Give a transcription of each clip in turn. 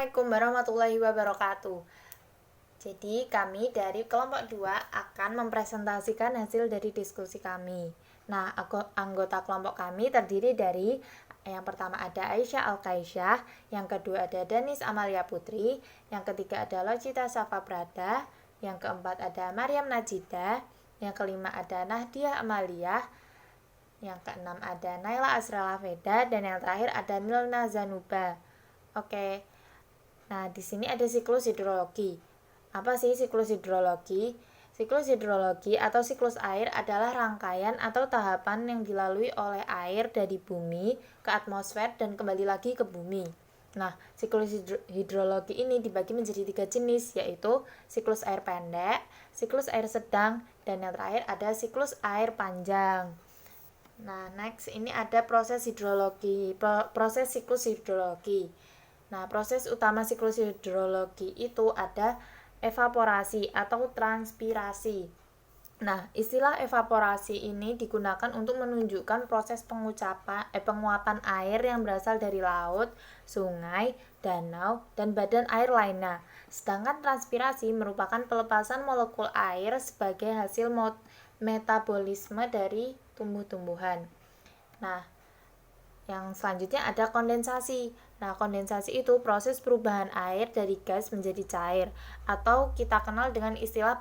Assalamualaikum warahmatullahi wabarakatuh. Jadi kami dari kelompok 2 akan mempresentasikan hasil dari diskusi kami. Nah, anggota kelompok kami terdiri dari yang pertama ada Aisyah Alkaisyah, yang kedua ada Danis Amalia Putri, yang ketiga ada Locita Safa Prada, yang keempat ada Maryam Najida, yang kelima ada Nahdiah Amalia, yang keenam ada Naila Asrala Veda, dan yang terakhir ada Nilna Zanuba. Oke. Nah, di sini ada siklus hidrologi. Apa sih siklus hidrologi? Siklus hidrologi atau siklus air adalah rangkaian atau tahapan yang dilalui oleh air dari bumi ke atmosfer dan kembali lagi ke bumi. Nah, siklus hidrologi ini dibagi menjadi 3 jenis, yaitu siklus air pendek, siklus air sedang, dan yang terakhir ada siklus air panjang. Nah, next ini ada proses hidrologi, proses siklus hidrologi. Nah, proses utama siklus hidrologi itu ada evaporasi atau transpirasi. Nah, istilah evaporasi ini digunakan untuk menunjukkan proses penguapan air yang berasal dari laut, sungai, danau, dan badan air lainnya. Sedangkan transpirasi merupakan pelepasan molekul air sebagai hasil metabolisme dari tumbuh-tumbuhan. Nah, yang selanjutnya ada kondensasi. Nah, kondensasi itu proses perubahan air dari gas menjadi cair, atau kita kenal dengan istilah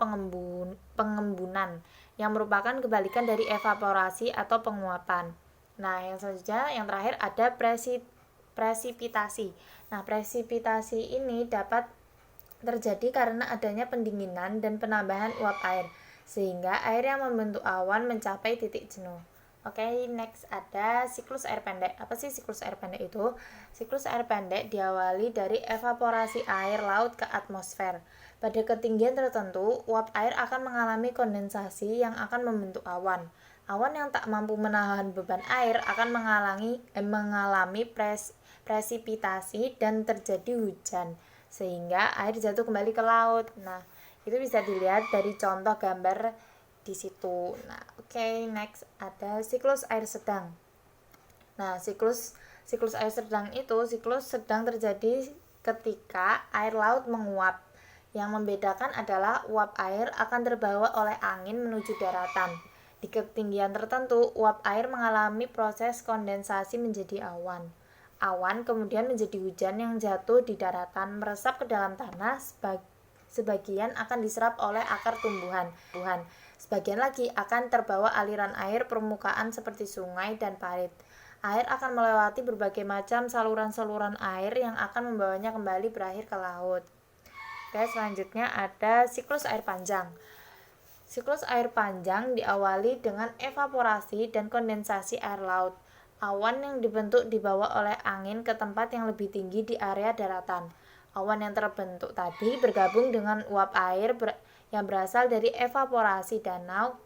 pengembunan, yang merupakan kebalikan dari evaporasi atau penguapan. Nah, yang selanjutnya, yang terakhir ada presipitasi. Nah, presipitasi ini dapat terjadi karena adanya pendinginan dan penambahan uap air, sehingga air yang membentuk awan mencapai titik jenuh. Oke, next ada siklus air pendek. Apa sih siklus air pendek itu? Siklus air pendek diawali dari evaporasi air laut ke atmosfer. Pada ketinggian tertentu, uap air akan mengalami kondensasi yang akan membentuk awan. Awan yang tak mampu menahan beban air akan mengalami presipitasi dan terjadi hujan, sehingga air jatuh kembali ke laut. Nah, itu bisa dilihat dari contoh gambar di situ. Nah, oke, next ada siklus air sedang. Nah, siklus air sedang itu siklus sedang terjadi ketika air laut menguap. Yang membedakan adalah uap air akan terbawa oleh angin menuju daratan. Di ketinggian tertentu, uap air mengalami proses kondensasi menjadi awan. Awan kemudian menjadi hujan yang jatuh di daratan, meresap ke dalam tanah, sebagian akan diserap oleh akar tumbuhan. Sebagian lagi akan terbawa aliran air permukaan seperti sungai dan parit. Air akan melewati berbagai macam saluran-saluran air yang akan membawanya kembali berakhir ke laut. Oke, selanjutnya ada siklus air panjang. Siklus air panjang diawali dengan evaporasi dan kondensasi air laut. Awan yang dibentuk dibawa oleh angin ke tempat yang lebih tinggi di area daratan. Awan yang terbentuk tadi bergabung dengan uap air yang berasal dari evaporasi danau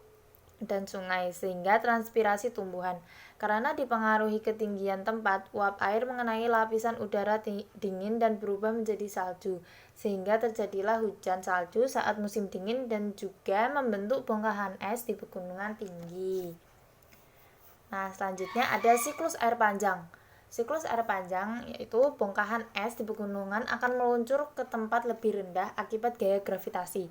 dan sungai, sehingga transpirasi tumbuhan. Karena dipengaruhi ketinggian tempat, uap air mengenai lapisan udara dingin dan berubah menjadi salju, sehingga terjadilah hujan salju saat musim dingin dan juga membentuk bongkahan es di pegunungan tinggi. Nah, selanjutnya ada siklus air panjang. Siklus air panjang yaitu bongkahan es di pegunungan akan meluncur ke tempat lebih rendah akibat gaya gravitasi.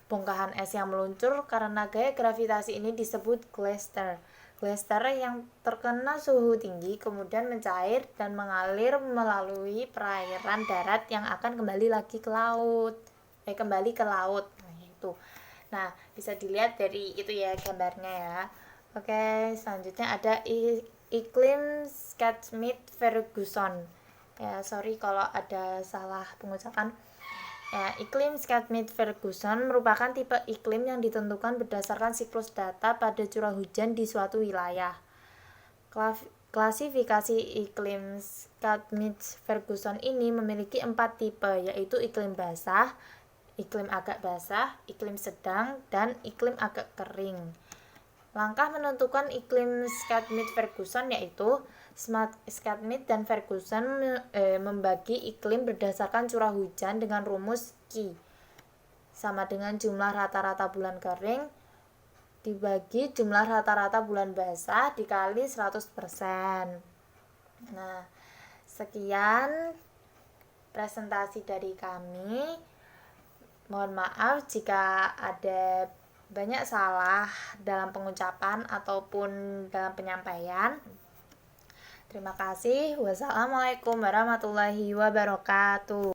Bongkahan es yang meluncur karena gaya gravitasi ini disebut glacier. Glacier yang terkena suhu tinggi kemudian mencair dan mengalir melalui perairan darat yang akan kembali lagi ke laut. Kembali ke laut. Nah, itu. Nah, bisa dilihat dari itu ya gambarnya ya. Oke, selanjutnya ada iklim Schmidt-Ferguson. Ya, sorry kalau ada salah pengucapan. Ya, iklim Schmidt-Ferguson merupakan tipe iklim yang ditentukan berdasarkan siklus data pada curah hujan di suatu wilayah. Klasifikasi iklim Schmidt-Ferguson ini memiliki 4 tipe, yaitu iklim basah, iklim agak basah, iklim sedang, dan iklim agak kering. Langkah menentukan iklim Schmidt-Ferguson yaitu Schmidt dan Ferguson membagi iklim berdasarkan curah hujan dengan rumus Q sama dengan jumlah rata-rata bulan kering dibagi jumlah rata-rata bulan basah dikali 100%. Nah, sekian presentasi dari kami. Mohon maaf jika ada banyak salah dalam pengucapan ataupun dalam penyampaian. Terima kasih. Wassalamualaikum warahmatullahi wabarakatuh.